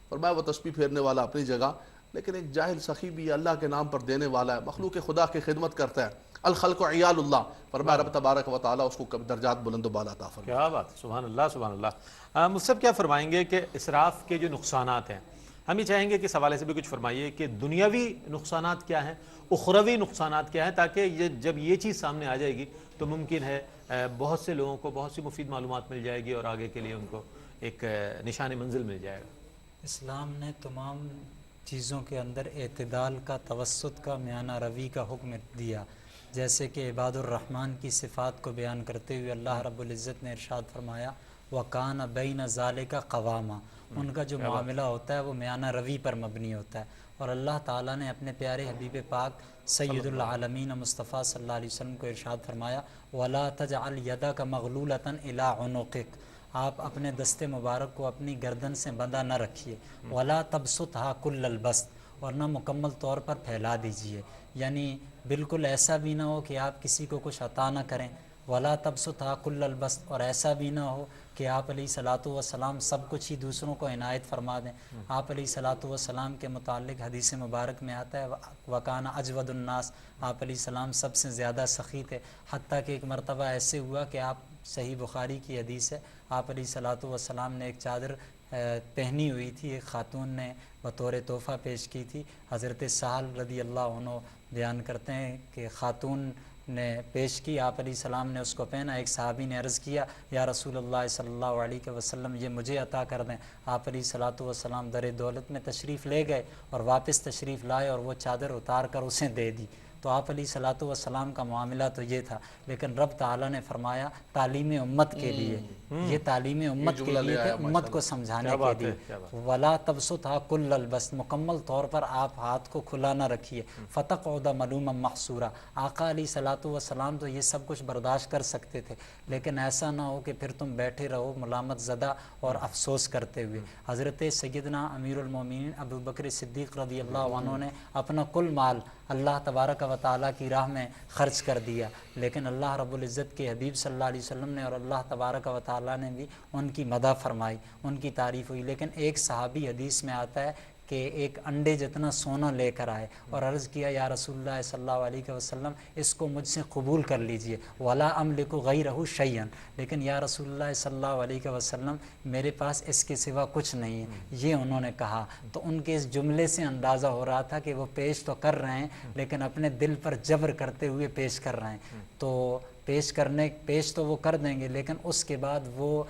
فرمایا وہ تسبیح پھیرنے والا اپنی جگہ، لیکن ایک جاہل سخی بھی اللہ کے نام پر دینے والا ہے، مخلوق خدا کی خدمت کرتا ہے۔ الخلق عیال اللہ، فرمایا رب تبارک و تعالیٰ اس کو درجات بلند و بالا عطا فرمائے۔ کیا بات، سبحان اللہ سبحان اللہ۔ مصعب کیا فرمائیں گے کہ اسراف کے جو نقصانات ہیں، ہم یہ چاہیں گے کہ اس حوالے سے بھی کچھ فرمائیے کہ دنیاوی نقصانات کیا ہیں، اخروی نقصانات کیا ہیں، تاکہ جب یہ چیز سامنے آ جائے گی تو ممکن ہے بہت سے لوگوں کو بہت سی مفید معلومات مل جائے گی اور آگے کے لیے ان کو ایک نشان منزل مل جائے گا۔ اسلام نے تمام چیزوں کے اندر اعتدال کا، توسط کا، میانہ روی کا حکم دیا۔ جیسے کہ عباد الرحمن کی صفات کو بیان کرتے ہوئے اللہ رب العزت نے ارشاد فرمایا وَكَانَ بَيْنَ ذَلِكَ قَوَامًا، ان کا جو معاملہ ہوتا ہے وہ میانہ روی پر مبنی ہوتا ہے۔ اور اللہ تعالیٰ نے اپنے پیارے حبیب پاک سید العالمین مصطفیٰ صلی اللہ علیہ وسلم کو ارشاد فرمایا وَلَا تَجْعَلْ يَدَكَ مَغْلُولَةً إِلَىٰ عُنُقِكَ، آپ اپنے دست مبارک کو اپنی گردن سے بندھا نہ رکھیے، وَلَا تَبْسُطْهَا كُلَّ الْبَسْطِ، اور نہ مکمل طور پر پھیلا دیجیے، یعنی بالکل ایسا بھی نہ ہو کہ آپ کسی کو کچھ عطا نہ کریں، وَلَا تَبْسُطْهَا كُلَّ الْبَسْطِ، اور ایسا بھی نہ ہو کہ آپ علیہ الصلاۃ والسلام سب کچھ ہی دوسروں کو عنایت فرما دیں۔ آپ علیہ الصلاۃ والسلام کے متعلق حدیث مبارک میں آتا ہے وَكَانَ أَجْوَدُ النَّاسِ، آپ علیہ السلام سب سے زیادہ سخی تھے، حتیٰ کہ ایک مرتبہ ایسے ہوا کہ آپ، صحیح بخاری کی حدیث ہے، آپ علیہ الصلاۃ والسلام نے ایک چادر پہنی ہوئی تھی، ایک خاتون نے بطور تحفہ پیش کی تھی۔ حضرت سہل رضی اللہ عنہ بیان کرتے ہیں کہ خاتون نے پیش کی، آپ علیہ السلام نے اس کو پہنا۔ ایک صحابی نے عرض کیا یا رسول اللہ صلی اللہ علیہ وسلم یہ مجھے عطا کر دیں۔ آپ علیہ الصلاۃ والسلام در دولت میں تشریف لے گئے اور واپس تشریف لائے اور وہ چادر اتار کر اسے دے دی۔ تو آپ علیہ الصلاۃ والسلام کا معاملہ تو یہ تھا، لیکن رب تعالیٰ نے فرمایا تعلیم امت کے لیے یہ تعلیم امت کے لیے کہ امت کو سمجھانے کے لیے ولا تبسطھا کل البسط، مکمل طور پر آپ ہاتھ کو کھلا نہ رکھیے، فتقعد ملوما محصورا۔ آقا علیہ الصلوۃ والسلام تو یہ سب کچھ برداشت کر سکتے تھے، لیکن ایسا نہ ہو کہ پھر تم بیٹھے رہو ملامت زدہ اور افسوس کرتے ہوئے۔ حضرت سیدنا امیر المومنین ابو بکر صدیق رضی اللہ عنہ نے اپنا کل مال اللہ تبارک و تعالیٰ کی راہ میں خرچ کر دیا، لیکن اللہ رب العزت کے حبیب صلی اللہ علیہ وسلم نے اور اللہ تبارک و تعالیٰ نے بھی ان کی مدح فرمائی، ان کی تعریف ہوئی۔ لیکن ایک صحابی حدیث میں آتا ہے کہ ایک انڈے جتنا سونا لے کر آئے اور عرض کیا یا رسول اللہ صلی اللہ علیہ وسلم اس کو مجھ سے قبول کر لیجئے، ولا املک غیرہ شیئا، لیکن یا رسول اللہ صلی اللہ علیہ وسلم میرے پاس اس کے سوا کچھ نہیں ہے، یہ انہوں نے کہا۔ تو ان کے اس جملے سے اندازہ ہو رہا تھا کہ وہ پیش تو کر رہے ہیں لیکن اپنے دل پر جبر کرتے ہوئے پیش کر رہے ہیں، تو پیش تو وہ کر دیں گے لیکن اس کے بعد وہ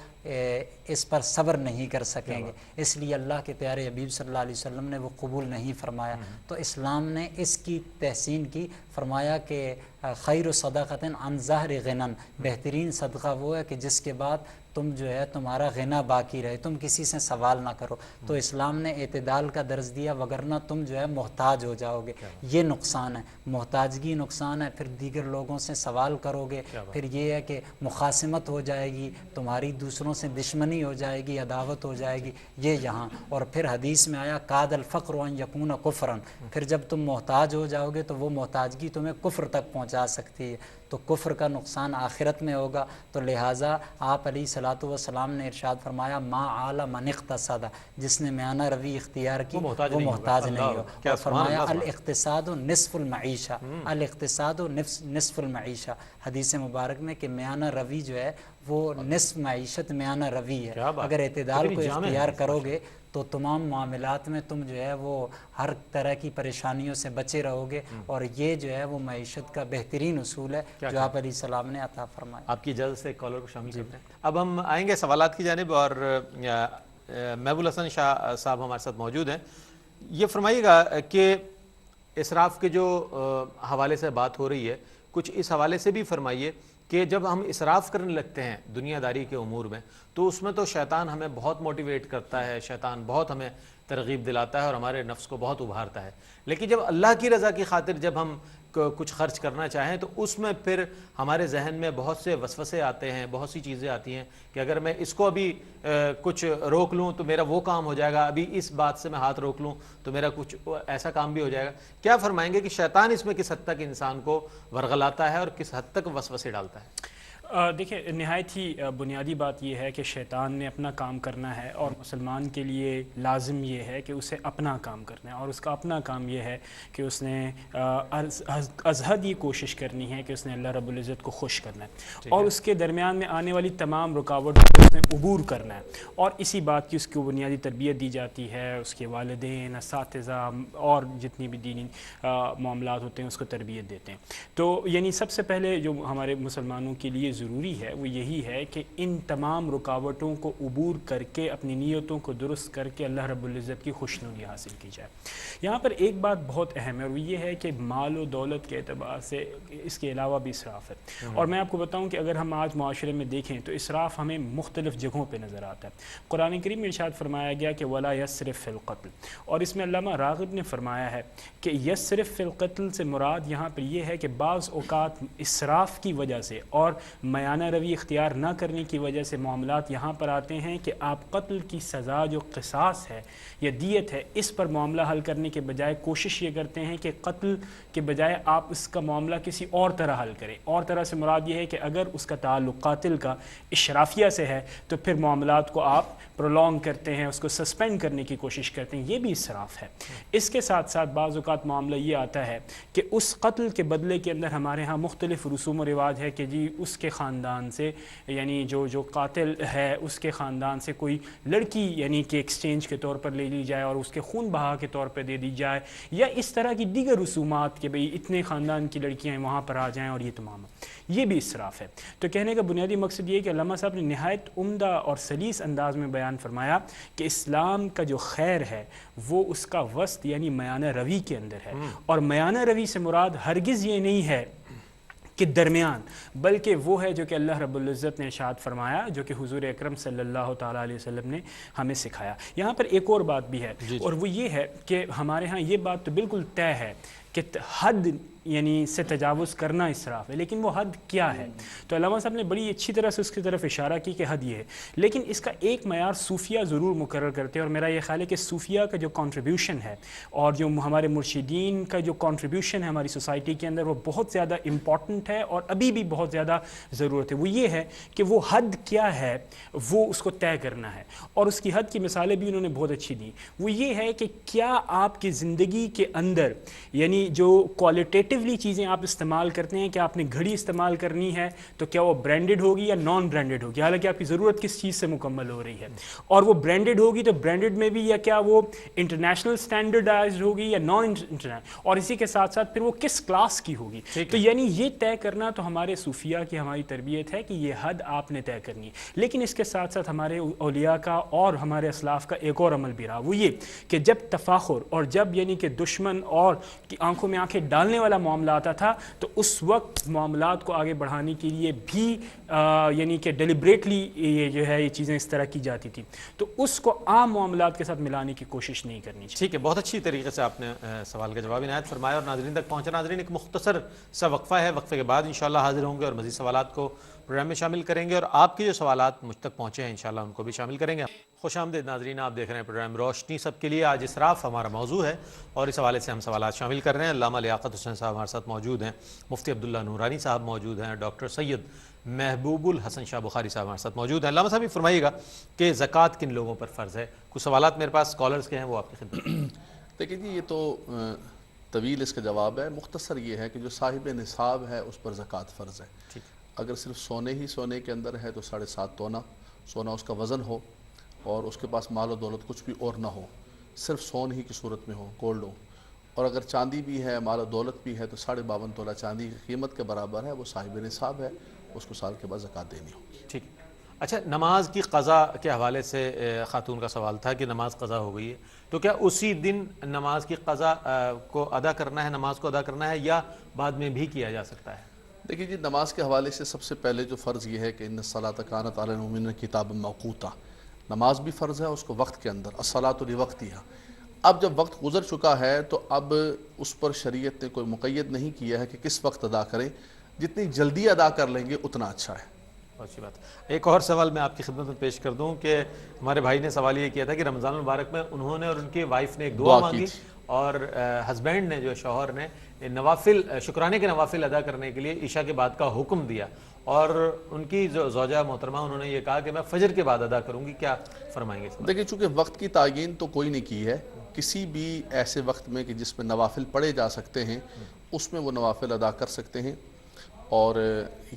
اس پر صبر نہیں کر سکیں گے، اس لیے اللہ کے پیارے حبیب صلی اللہ علیہ وسلم نے وہ قبول نہیں فرمایا۔ تو اسلام نے اس کی تحسین کی، فرمایا کہ خیر صدقۃ عن ظہر غنن، بہترین صدقہ وہ ہے کہ جس کے بعد تم جو ہے تمہارا غنا باقی رہے، تم کسی سے سوال نہ کرو۔ تو اسلام نے اعتدال کا درس دیا، وگرنہ تم جو ہے محتاج ہو جاؤ گے، یہ نقصان ہے، محتاجگی نقصان ہے، پھر دیگر لوگوں سے سوال کرو گے، پھر یہ ہے کہ مخاصمت ہو جائے گی، تمہاری دوسروں سے دشمنی ہو جائے گی، عداوت ہو جائے گی، یہ یہاں۔ اور پھر حدیث میں آیا کاد الفقر ان یکون کفرا، پھر جب تم محتاج ہو جاؤ گے تو وہ محتاجگی تمہیں کفر تک پہنچا سکتی ہے، تو کفر کا نقصان آخرت میں ہوگا۔ تو لہٰذا آپ علیہ الصلوۃ والسلام نے ارشاد فرمایا ما عال من اقتصد، جس نے میانہ روی اختیار کی وہ محتاج نہیں ہو۔ اور فرمایا الاقتصاد نصف المعیشہ، الاقتصاد نصف المعیشہ، حدیث مبارک میں کہ میانہ روی جو ہے وہ نصف معیشت میانہ روی ہے۔ اگر اعتدال کو اختیار کرو گے تو تمام معاملات میں تم جو ہے وہ ہر طرح کی پریشانیوں سے بچے رہو گے، اور یہ جو ہے وہ معیشت کا بہترین اصول ہے جو آپ علیہ السلام نے عطا فرمایا۔ آپ کی اجازت سے کالر کو شامل کرتے ہیں۔ اب ہم آئیں گے سوالات کی جانب، اور محب الحسن شاہ صاحب ہمارے ساتھ موجود ہیں۔ یہ فرمائیے گا کہ اسراف کے جو حوالے سے بات ہو رہی ہے، کچھ اس حوالے سے بھی فرمائیے کہ جب ہم اسراف کرنے لگتے ہیں دنیا داری کے امور میں تو اس میں تو شیطان ہمیں بہت موٹیویٹ کرتا ہے، شیطان بہت ہمیں ترغیب دلاتا ہے اور ہمارے نفس کو بہت ابھارتا ہے، لیکن جب اللہ کی رضا کی خاطر جب ہم کچھ خرچ کرنا چاہیں تو اس میں پھر ہمارے ذہن میں بہت سے وسوسے آتے ہیں، بہت سی چیزیں آتی ہیں کہ اگر میں اس کو ابھی کچھ روک لوں تو میرا وہ کام ہو جائے گا، ابھی اس بات سے میں ہاتھ روک لوں تو میرا کچھ ایسا کام بھی ہو جائے گا۔ کیا فرمائیں گے کہ شیطان اس میں کس حد تک انسان کو ورغلاتا ہے اور کس حد تک وسوسے ڈالتا ہے؟ دیکھیں، نہایت ہی بنیادی بات یہ ہے کہ شیطان نے اپنا کام کرنا ہے اور مسلمان کے لیے لازم یہ ہے کہ اسے اپنا کام کرنا ہے، اور اس کا اپنا کام یہ ہے کہ اس نے از حد یہ کوشش کرنی ہے کہ اس نے اللہ رب العزت کو خوش کرنا ہے، اور اس کے درمیان میں آنے والی تمام رکاوٹوں کو اس نے عبور کرنا ہے، اور اسی بات کی اس کو بنیادی تربیت دی جاتی ہے، اس کے والدین، اساتذہ اور جتنی بھی دینی معاملات ہوتے ہیں اس کو تربیت دیتے ہیں۔ تو یعنی سب سے پہلے جو ہمارے مسلمانوں کے لیے ضروری ہے وہ یہی ہے کہ ان تمام رکاوٹوں کو عبور کر کے اپنی نیتوں کو درست کر کے اللہ رب العزت کی خوشنودی حاصل کی جائے۔ یہاں پر ایک بات بہت اہم ہے، اور وہ یہ ہے کہ مال و دولت کے اعتبار سے اس کے علاوہ بھی اسراف ہے، اور میں آپ کو بتاؤں کہ اگر ہم آج معاشرے میں دیکھیں تو اسراف ہمیں مختلف جگہوں پہ نظر آتا ہے۔ قرآن کریم میں ارشاد فرمایا گیا کہ ولا یسرف فی القتل، اور اس میں علامہ راغب نے فرمایا ہے کہ یسرف فی القتل سے مراد یہاں پر یہ ہے کہ بعض اوقات اسراف کی وجہ سے اور میانہ روی اختیار نہ کرنے کی وجہ سے معاملات یہاں پر آتے ہیں کہ آپ قتل کی سزا جو قصاص ہے یا دیت ہے اس پر معاملہ حل کرنے کے بجائے کوشش یہ کرتے ہیں کہ قتل کے بجائے آپ اس کا معاملہ کسی اور طرح حل کریں۔ اور طرح سے مراد یہ ہے کہ اگر اس کا تعلق قاتل کا اشرافیہ سے ہے تو پھر معاملات کو آپ پرولونگ کرتے ہیں، اس کو سسپینڈ کرنے کی کوشش کرتے ہیں، یہ بھی اسراف ہے۔ اس کے ساتھ ساتھ بعض اوقات معاملہ یہ آتا ہے کہ اس قتل کے بدلے کے اندر ہمارے ہاں مختلف رسوم و رواج ہے کہ جی اس کے خاندان سے، یعنی جو قاتل ہے اس کے خاندان سے کوئی لڑکی یعنی کہ ایکسچینج کے طور پر لے لی جائے اور اس کے خون بہا کے طور پر دے دی جائے، یا اس طرح کی دیگر رسومات کہ بھئی اتنے خاندان کی لڑکیاں وہاں پر آ جائیں، اور یہ تمام یہ بھی اسراف ہے۔ تو کہنے کا بنیادی مقصد یہ کہ علامہ صاحب نے نہایت عمدہ اور سلیس انداز میں بیان فرمایا کہ اسلام کا جو خیر ہے وہ اس کا وسط یعنی میانہ روی کے اندر ہے، اور میانہ روی سے مراد ہرگز یہ نہیں ہے کے درمیان، بلکہ وہ ہے جو کہ اللہ رب العزت نے ارشاد فرمایا، جو کہ حضور اکرم صلی اللہ تعالیٰ علیہ وسلم نے ہمیں سکھایا۔ یہاں پر ایک اور بات بھی ہے، اور وہ یہ ہے کہ ہمارے ہاں یہ بات تو بالکل طے ہے کہ حد یعنی سے تجاوز کرنا اسراف ہے، لیکن وہ حد کیا ہے؟ تو علامہ صاحب نے بڑی اچھی طرح سے اس کی طرف اشارہ کی کہ حد یہ ہے، لیکن اس کا ایک معیار صوفیہ ضرور مقرر کرتے ہیں، اور میرا یہ خیال ہے کہ صوفیہ کا جو کنٹریبیوشن ہے اور جو ہمارے مرشدین کا جو کنٹریبیوشن ہے ہماری سوسائٹی کے اندر، وہ بہت زیادہ امپورٹنٹ ہے اور ابھی بھی بہت زیادہ ضرورت ہے۔ وہ یہ ہے کہ وہ حد کیا ہے، وہ اس کو طے کرنا ہے، اور اس کی حد کی مثالیں بھی انہوں نے بہت اچھی دی۔ وہ یہ ہے کہ کیا آپ کی زندگی کے اندر یعنی جو کوالٹیٹیولی چیزیں آپ استعمال کرتے ہیں، کہ آپ نے گھڑی استعمال کرنی ہے تو کیا وہ برانڈڈ ہوگی یا نان برانڈڈ ہوگی، حالانکہ آپ کی ضرورت کس چیز سے مکمل ہو رہی ہے، اور وہ برانڈڈ ہوگی تو برانڈڈ میں بھی یا کیا وہ انٹرنیشنل اسٹینڈرڈائزڈ ہوگی یا نان انٹرنیشنل، اور اسی کے ساتھ ساتھ پھر وہ کس کلاس کی ہوگی۔ تو یعنی یہ طے کرنا تو ہمارے صوفیہ کی ہماری تربیت ہے کہ یہ حد آپ نے طے کرنی ہے، لیکن اس کے ساتھ ساتھ ہمارے اولیاء کا اور ہمارے اسلاف کا ایک اور عمل بھی رہا، وہ یہ کہ جب تفاخر اور جب یعنی کہ دشمن اور کی آنکھوں میں آنکھیں ڈالنے والا معاملہ آتا تھا تو اس وقت معاملات کو آگے بڑھانے کے لیے بھی یعنی کہ ڈیلیبریٹلی یہ جو ہے یہ چیزیں اس طرح کی جاتی تھی، تو اس کو عام معاملات کے ساتھ ملانے کی کوشش نہیں کرنی چاہیے۔ ٹھیک ہے، بہت اچھی طریقے سے آپ نے سوال کا جواب عنایت فرمایا اور ناظرین تک پہنچا۔ ناظرین ایک مختصر سا وقفہ ہے، وقفے کے بعد انشاءاللہ حاضر ہوں گے اور مزید سوالات کو پروگرام میں شامل کریں گے، اور آپ کے جو سوالات مجھ تک پہنچے ہیں انشاءاللہ ان کو بھی شامل کریں گے۔ خوش آمدید ناظرین، آپ دیکھ رہے ہیں پروگرام روشنی سب کے لیے۔ آج اسراف ہمارا موضوع ہے اور اس حوالے سے ہم سوالات شامل کر رہے ہیں۔ علامہ لیاقت حسین صاحب ہمارے ساتھ موجود ہیں، مفتی عبداللہ نورانی صاحب موجود ہیں، ڈاکٹر سید محبوب الحسن شاہ بخاری صاحب ہمارے ساتھ موجود ہیں۔ علامہ صاحب یہ فرمائیے گا کہ زکوٰۃ کن لوگوں پر فرض ہے؟ کچھ سوالات میرے پاس اسکالرس کے ہیں، وہ آپ کی خدمت میں۔ دیکھیں جی، یہ تو طویل اس کا جواب ہے، مختصر یہ ہے کہ جو صاحب نصاب ہے اس پر زکوٰۃ فرض ہے۔ اگر صرف سونے کے اندر ہے تو 7.5 تولا سونا اس کا وزن ہو، اور اس کے پاس مال و دولت کچھ بھی اور نہ ہو، صرف سون ہی کی صورت میں ہو، گولڈ ہو، اور اگر چاندی بھی ہے، مال و دولت بھی ہے، تو 52.5 تولا چاندی کی قیمت کے برابر ہے، وہ صاحب نصاب ہے، اس کو سال کے بعد زکوٰۃ دینی ہوگی۔ ٹھیک ہے۔ اچھا، نماز کی قضا کے حوالے سے خاتون کا سوال تھا کہ نماز قضا ہو گئی ہے تو کیا اسی دن نماز کی قضا کو ادا کرنا ہے، نماز کو ادا کرنا ہے، یا بعد میں بھی کیا جا سکتا ہے؟ دیکھیے جی، نماز کے حوالے سے سب سے پہلے جو فرض یہ ہے کہ ان الصلاۃ کانت علی المؤمنین کتابا موقوتا، نماز بھی فرض ہے اس کو وقت کے اندر، الصلاۃ لوقتہا۔ اب جب وقت گزر چکا ہے تو اب اس پر شریعت نے کوئی مقید نہیں کیا ہے کہ کس وقت ادا کریں، جتنی جلدی ادا کر لیں گے اتنا اچھا ہے۔ بہت اچھی بات۔ ایک اور سوال میں آپ کی خدمت میں پیش کر دوں کہ ہمارے بھائی نے سوال یہ کیا تھا کہ رمضان المبارک میں انہوں نے اور ان کی وائف نے ایک دعا مانگی، اور ہسبینڈ نے جو شوہر نے نوافل شکرانے کے نوافل ادا کرنے کے لیے عشاء کے بعد کا حکم دیا، اور ان کی جو زوجہ محترمہ انہوں نے یہ کہا کہ میں فجر کے بعد ادا کروں گی، کیا فرمائیں گے؟ دیکھیں، چونکہ وقت کی تعیین تو کوئی نہیں کی ہے، کسی بھی ایسے وقت میں کہ جس میں نوافل پڑھے جا سکتے ہیں اس میں وہ نوافل ادا کر سکتے ہیں، اور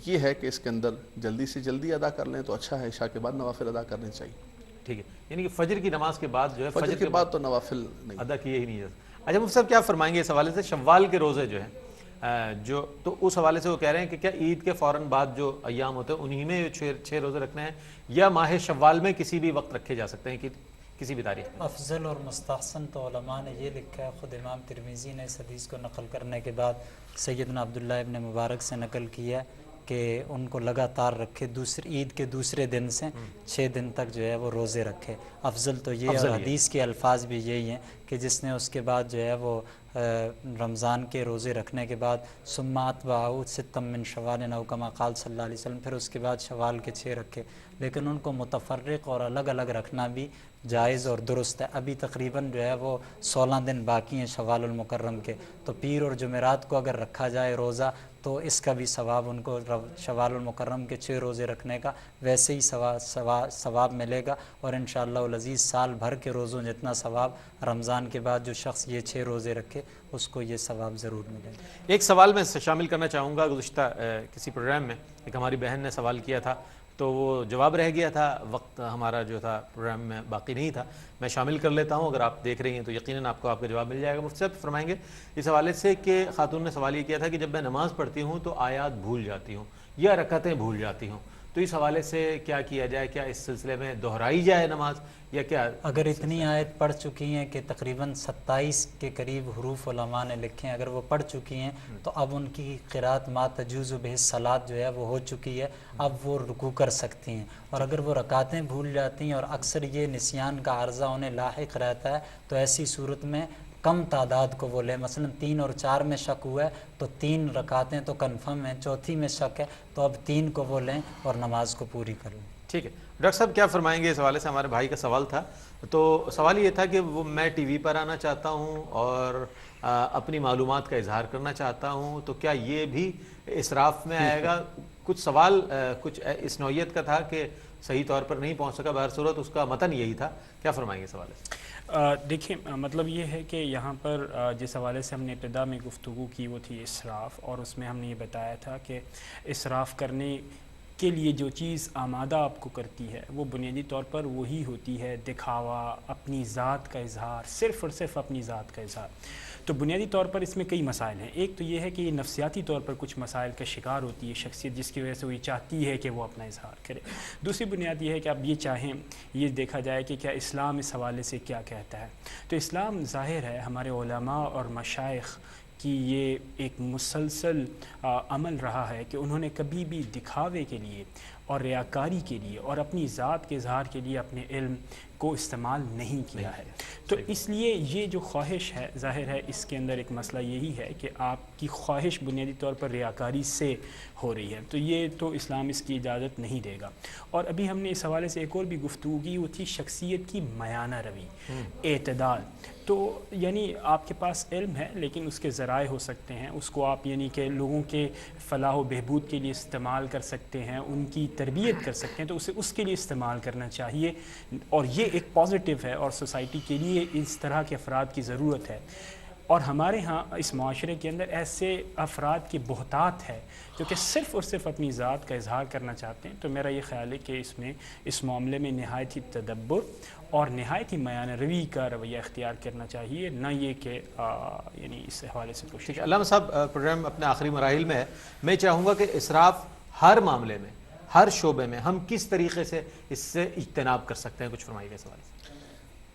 یہ ہے کہ اس کے اندر جلدی سے جلدی ادا کر لیں تو اچھا ہے، عشاء کے بعد نوافل ادا کرنے چاہیے۔ ٹھیک ہے، یعنی کہ فجر کی نماز کے بعد جو ہے فجر کے بعد تو نوافل نہیں ادا کیے ہی نہیں جاتے۔ اچھا مفتی صاحب کیا فرمائیں گے اس حوالے سے شوال کے روزے جو ہیں جو تو اس حوالے سے وہ کہہ رہے ہیں کہ کیا عید کے فوراً بعد جو ایام ہوتے ہیں انہی میں 6 روزے رکھنے ہیں، یا ماہ شوال میں کسی بھی وقت رکھے جا سکتے ہیں کہ کسی بھی تاریخ میں؟ افضل اور مستحسن تو علماء نے یہ لکھا ہے، خود امام ترمذی نے اس حدیث کو نقل کرنے کے بعد سیدنا عبداللہ ابن مبارک سے نقل کیا کہ ان کو لگاتار رکھے، عید کے دوسرے دن سے 6 دن تک جو ہے وہ روزے رکھے۔ افضل تو یہ، اور حدیث کے الفاظ بھی یہی ہیں کہ جس نے اس کے بعد جو ہے وہ رمضان کے روزے رکھنے کے بعد ثم اتبعہ 6 من شوال او کما قال صلی اللہ علیہ وسلم، پھر اس کے بعد شوال کے 6 رکھے، لیکن ان کو متفرق اور الگ الگ رکھنا بھی جائز اور درست ہے۔ ابھی تقریباً جو ہے وہ 16 دن باقی ہیں شوال المکرم کے، تو پیر اور جمعرات کو اگر رکھا جائے روزہ تو اس کا بھی ثواب ان کو شوال المکرم کے 6 روزے رکھنے کا ویسے ہی ثواب ملے گا، اور انشاءاللہ العزیز سال بھر کے روزوں جتنا ثواب رمضان کے بعد جو شخص یہ 6 روزے رکھے اس کو یہ ثواب ضرور ملے گا۔ ایک سوال میں شامل کرنا چاہوں گا، گزشتہ کسی پروگرام میں ایک ہماری بہن نے سوال کیا تھا تو وہ جواب رہ گیا تھا، وقت ہمارا جو تھا پروگرام میں باقی نہیں تھا، میں شامل کر لیتا ہوں، اگر آپ دیکھ رہی ہیں تو یقیناً آپ کو آپ کا جواب مل جائے گا۔ مفتی صاحب فرمائیں گے اس حوالے سے کہ خاتون نے سوال یہ کیا تھا کہ جب میں نماز پڑھتی ہوں تو آیات بھول جاتی ہوں یا رکعتیں بھول جاتی ہوں، تو اس حوالے سے کیا کیا جائے؟ کیا اس سلسلے میں دہرائی جائے نماز یا کیا؟ اگر اتنی آیت پڑھ چکی ہیں کہ تقریباً 27 کے قریب حروف علماء نے لکھے ہیں، اگر وہ پڑھ چکی ہیں تو اب ان کی قرات ما تجوز بہ الصلاۃ جو ہے وہ ہو چکی ہے، اب وہ رکوع کر سکتی ہیں۔ اور اگر وہ رکعتیں بھول جاتی ہیں اور اکثر یہ نسیان کا عارضہ انہیں لاحق رہتا ہے تو ایسی صورت میں کم تعداد کو وہ لیں، مثلا 3 اور 4 میں شک ہوا ہے تو 3 رکعتیں تو کنفرم ہیں، چوتھی میں شک ہے تو اب 3 کو وہ لیں اور نماز کو پوری کر لیں۔ ٹھیک ہے ڈاکٹر صاحب، کیا فرمائیں گے اس حوالے سے؟ ہمارے بھائی کا سوال تھا، تو سوال یہ تھا کہ وہ میں ٹی وی پر آنا چاہتا ہوں اور اپنی معلومات کا اظہار کرنا چاہتا ہوں، تو کیا یہ بھی اسراف میں آئے گا؟ کچھ سوال کچھ اس نوعیت کا تھا کہ صحیح طور پر نہیں پہنچ سکا، بہر صورت اس کا متن یہی تھا، کیا فرمائیں گے اس حوالے سے؟ دیکھیں، مطلب یہ ہے کہ یہاں پر جس حوالے سے ہم نے ابتدا میں گفتگو کی وہ تھی اسراف، اور اس میں ہم نے یہ بتایا تھا کہ اسراف کرنے کے لیے جو چیز آمادہ آپ کو کرتی ہے وہ بنیادی طور پر وہی ہوتی ہے دکھاوا، اپنی ذات کا اظہار، صرف اور صرف اپنی ذات کا اظہار۔ تو بنیادی طور پر اس میں کئی مسائل ہیں۔ ایک تو یہ ہے کہ یہ نفسیاتی طور پر کچھ مسائل کا شکار ہوتی ہے شخصیت، جس کی وجہ سے وہ یہ چاہتی ہے کہ وہ اپنا اظہار کرے۔ دوسری بنیاد یہ ہے کہ آپ یہ چاہیں، یہ دیکھا جائے کہ کیا اسلام اس حوالے سے کیا کہتا ہے۔ تو اسلام ظاہر ہے ہمارے علماء اور مشائخ کی یہ ایک مسلسل عمل رہا ہے کہ انہوں نے کبھی بھی دکھاوے کے لیے اور ریاکاری کے لیے اور اپنی ذات کے اظہار کے لیے اپنے علم کو استعمال نہیں کیا ہے۔ تو اس لیے یہ جو خواہش ہے، ظاہر ہے اس کے اندر ایک مسئلہ یہی ہے کہ آپ کی خواہش بنیادی طور پر ریاکاری سے ہو رہی ہے، تو یہ تو اسلام اس کی اجازت نہیں دے گا۔ اور ابھی ہم نے اس حوالے سے ایک اور بھی گفتگو کی، وہ تھی شخصیت کی میانہ روی، اعتدال۔ تو یعنی آپ کے پاس علم ہے لیکن اس کے ذرائع ہو سکتے ہیں، اس کو آپ یعنی کہ لوگوں کے فلاح و بہبود کے لیے استعمال کر سکتے ہیں، ان کی تربیت کر سکتے ہیں، تو اسے اس کے لیے استعمال کرنا چاہیے، اور یہ ایک پازیٹیو ہے اور سوسائٹی کے لیے اس طرح کے افراد کی ضرورت ہے۔ اور ہمارے ہاں اس معاشرے کے اندر ایسے افراد کی بہتات ہے جو کہ صرف اور صرف اپنی ذات کا اظہار کرنا چاہتے ہیں۔ تو میرا یہ خیال ہے کہ اس معاملے میں نہایت ہی تدبر اور نہایت ہی میانہ روی کا رویہ اختیار کرنا چاہیے، نہ یہ کہ یعنی اس حوالے سے کوشش۔ علامہ صاحب، پروگرام اپنے آخری مراحل میں ہے، میں چاہوں گا کہ اسراف ہر معاملے میں، ہر شعبے میں ہم کس طریقے سے اس سے اجتناب کر سکتے ہیں؟ کچھ فرمائیے اس حوالے سے۔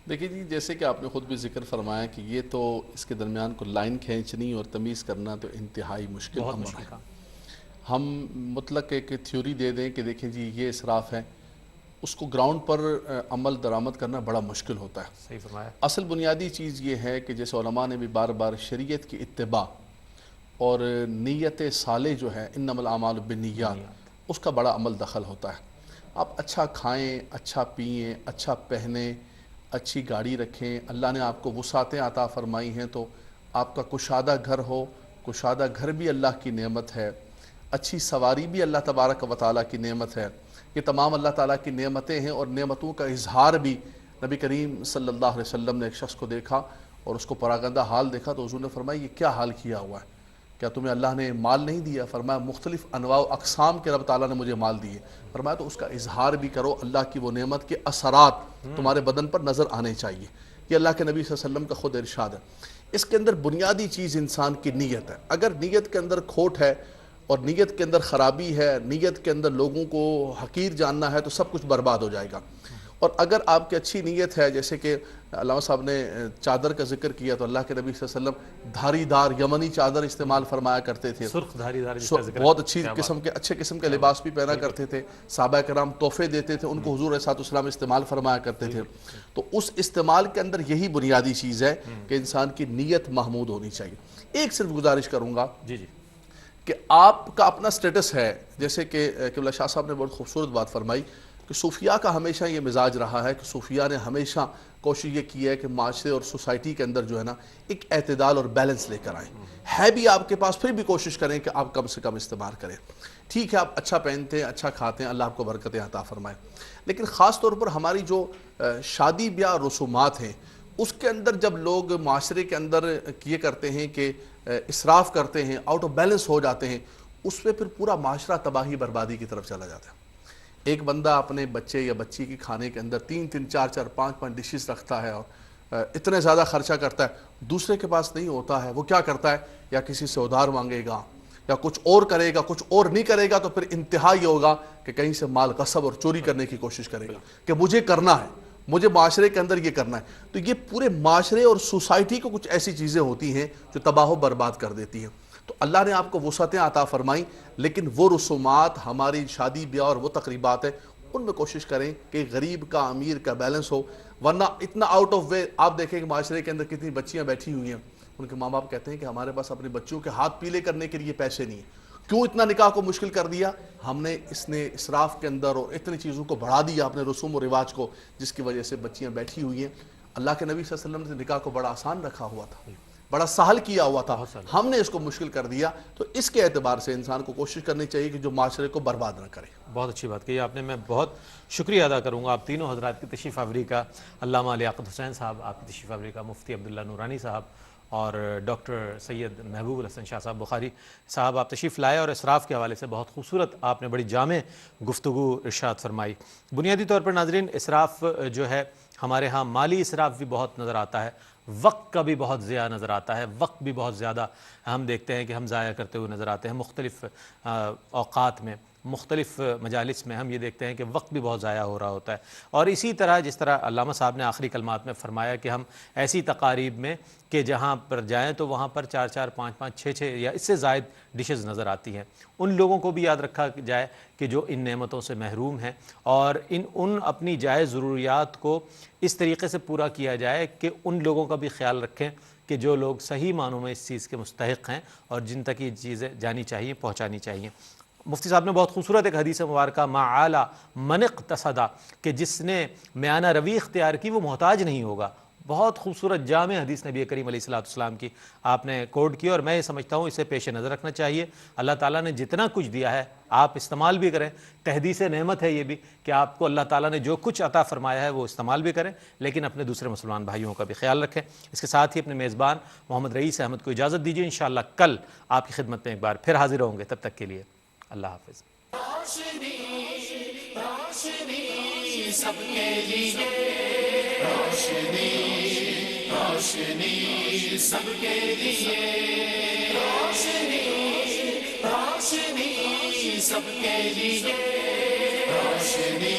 دیکھیے جی، جیسے کہ آپ نے خود بھی ذکر فرمایا کہ یہ تو اس کے درمیان کو لائن کھینچنی اور تمیز کرنا تو انتہائی مشکل امر ہے۔ ہم مطلق ایک تھیوری دے دیں کہ دیکھیں جی یہ اسراف ہے، اس کو گراؤنڈ پر عمل درآمد کرنا بڑا مشکل ہوتا ہے۔ صحیح فرمایا۔ اصل بنیادی چیز یہ ہے کہ جیسے علماء نے بھی بار بار شریعت کی اتباع اور نیت صالح جو ہے انما الاعمال بالنیات، اس کا بڑا عمل دخل ہوتا ہے۔ آپ اچھا کھائیں، اچھا پئیں، اچھا پہنیں، اچھی گاڑی رکھیں، اللہ نے آپ کو وسعتیں عطا فرمائی ہیں تو آپ کا کشادہ گھر ہو، کشادہ گھر بھی اللہ کی نعمت ہے، اچھی سواری بھی اللہ تبارک و تعالیٰ کی نعمت ہے، یہ تمام اللہ تعالیٰ کی نعمتیں ہیں، اور نعمتوں کا اظہار بھی نبی کریم صلی اللہ علیہ وسلم نے ایک شخص کو دیکھا اور اس کو پراگندہ حال دیکھا تو حضور نے فرمایا یہ کیا حال کیا ہوا ہے، کیا تمہیں اللہ نے مال نہیں دیا؟ فرمایا مختلف انواع و اقسام کے رب تعالیٰ نے مجھے مال دیے۔ فرمایا تو اس کا اظہار بھی کرو، اللہ کی وہ نعمت کے اثرات تمہارے بدن پر نظر آنے چاہیے۔ یہ اللہ کے نبی صلی اللہ علیہ وسلم کا خود ارشاد ہے۔ اس کے اندر بنیادی چیز انسان کی نیت ہے۔ اگر نیت کے اندر کھوٹ ہے اور نیت کے اندر خرابی ہے، نیت کے اندر لوگوں کو حقیر جاننا ہے تو سب کچھ برباد ہو جائے گا۔ اور اگر آپ کی اچھی نیت ہے، جیسے کہ علامہ صاحب نے چادر کا ذکر کیا تو اللہ کے نبی صلی اللہ علیہ وسلم دھاری دار یمنی چادر استعمال فرمایا کرتے تھے، سرخ دھاری دار، بہت اچھی قسم کے اچھے قسم کے لباس بھی پہنا کرتے تھے، صحابہ کرام تحفے دیتے تھے، ان کو حضور علیہ السلام استعمال فرمایا کرتے تھے۔ تو اس استعمال کے اندر یہی بنیادی چیز ہے کہ انسان کی نیت محمود ہونی چاہیے۔ ایک صرف گزارش کروں گا کہ آپ کا اپنا سٹیٹس ہے، جیسے کہ قبلہ شاہ صاحب نے بہت خوبصورت بات فرمائی کہ صوفیاء کا ہمیشہ یہ مزاج رہا ہے کہ صوفیاء نے ہمیشہ کوشش یہ کی ہے کہ معاشرے اور سوسائٹی کے اندر جو ہے نا ایک اعتدال اور بیلنس لے کر آئیں۔ ہے بھی آپ کے پاس، پھر بھی کوشش کریں کہ آپ کم سے کم استعمال کریں۔ ٹھیک ہے، آپ اچھا پہنتے ہیں، اچھا کھاتے ہیں، اللہ آپ کو برکتیں عطا فرمائے، لیکن خاص طور پر ہماری جو شادی بیاہ رسومات ہیں اس کے اندر جب لوگ معاشرے کے اندر یہ کرتے ہیں کہ اسراف کرتے ہیں، آؤٹ آف بیلنس ہو جاتے ہیں، اس پہ پھر پورا معاشرہ تباہی بربادی کی طرف چلا جاتا ہے۔ ایک بندہ اپنے بچے یا بچی کی کھانے کے اندر 3 4 5 ڈشز رکھتا ہے اور اتنے زیادہ خرچہ کرتا ہے، دوسرے کے پاس نہیں ہوتا ہے، وہ کیا کرتا ہے؟ یا کسی سے ادھار مانگے گا، یا کچھ اور کرے گا، کچھ اور نہیں کرے گا، تو پھر انتہا یہ ہوگا کہ کہیں سے مال غصب اور چوری کرنے کی کوشش کرے گا کہ مجھے کرنا ہے، مجھے معاشرے کے اندر یہ کرنا ہے۔ تو یہ پورے معاشرے اور سوسائٹی کو کچھ ایسی چیزیں ہوتی ہیں جو تباہ و برباد کر دیتی ہیں۔ تو اللہ نے آپ کو وسعتیں عطا فرمائیں، لیکن وہ رسومات، ہماری شادی بیاہ اور وہ تقریبات ہیں، ان میں کوشش کریں کہ غریب کا امیر کا بیلنس ہو، ورنہ اتنا آؤٹ آف وے آپ دیکھیں کہ معاشرے کے اندر کتنی بچیاں بیٹھی ہوئی ہیں، ان کے ماں باپ کہتے ہیں کہ ہمارے پاس اپنی بچیوں کے ہاتھ پیلے کرنے کے لیے پیسے نہیں ہیں۔ کیوں اتنا نکاح کو مشکل کر دیا؟ ہم نے اس نے اسراف کے اندر اور اتنی چیزوں کو بڑھا دیا اپنے رسوم و رواج کو، جس کی وجہ سے بچیاں بیٹھی ہوئی ہیں۔ اللہ کے نبی صلی اللہ علیہ وسلم نے نکاح کو بڑا آسان رکھا ہوا تھا، بڑا سہل کیا ہوا تھا، ہم نے اس کو مشکل کر دیا۔ تو اس کے اعتبار سے انسان کو کوشش کرنی چاہیے کہ جو معاشرے کو برباد نہ کرے۔ بہت اچھی بات کہی آپ نے، میں بہت شکریہ ادا کروں گا آپ تینوں حضرات کی تشریف آوری کا، علامہ لیاقت حسین صاحب آپ کی تشریف آوری کا، مفتی عبداللہ نورانی صاحب اور ڈاکٹر سید محبوب الحسن شاہ صاحب بخاری صاحب، آپ تشریف لائے اور اسراف کے حوالے سے بہت خوبصورت آپ نے بڑی جامع گفتگو ارشاد فرمائی۔ بنیادی طور پر ناظرین، اسراف جو ہے ہمارے ہاں مالی اسراف بھی بہت نظر آتا ہے، وقت کا بھی بہت ضیاع نظر آتا ہے، وقت بھی بہت زیادہ ہم دیکھتے ہیں کہ ہم ضائع کرتے ہوئے نظر آتے ہیں مختلف اوقات میں، مختلف مجالس میں ہم یہ دیکھتے ہیں کہ وقت بھی بہت ضائع ہو رہا ہوتا ہے۔ اور اسی طرح جس طرح علامہ صاحب نے آخری کلمات میں فرمایا کہ ہم ایسی تقاریب میں کہ جہاں پر جائیں تو وہاں پر 4 5 5 6 یا اس سے زائد ڈشز نظر آتی ہیں، ان لوگوں کو بھی یاد رکھا جائے کہ جو ان نعمتوں سے محروم ہیں، اور ان اپنی جائز ضروریات کو اس طریقے سے پورا کیا جائے کہ ان لوگوں کا بھی خیال رکھیں کہ جو لوگ صحیح معنوں میں اس چیز کے مستحق ہیں اور جن تک یہ چیزیں جانی چاہیے، پہنچانی چاہیے۔ مفتی صاحب نے بہت خوبصورت ایک حدیث مبارکہ ما عالی من اقتصد، کہ جس نے میانہ روی اختیار کی وہ محتاج نہیں ہوگا، بہت خوبصورت جامع حدیث نبی کریم علیہ السلام کی آپ نے کوٹ کی، اور میں یہ سمجھتا ہوں اسے پیش نظر رکھنا چاہیے۔ اللہ تعالیٰ نے جتنا کچھ دیا ہے آپ استعمال بھی کریں، تحدیث نعمت ہے یہ بھی کہ آپ کو اللہ تعالیٰ نے جو کچھ عطا فرمایا ہے وہ استعمال بھی کریں، لیکن اپنے دوسرے مسلمان بھائیوں کا بھی خیال رکھیں۔ اس کے ساتھ ہی اپنے میزبان محمد رئیس احمد کو اجازت دیجیے، انشاءاللہ کل آپ کی خدمت میں ایک بار پھر حاضر ہوں گے، تب تک کے لیے اللہ حافظ۔ روشنی سب کے لیے، روشنی روشنی سب کے لیے، روشنی روشنی سب کے لیے، روشنی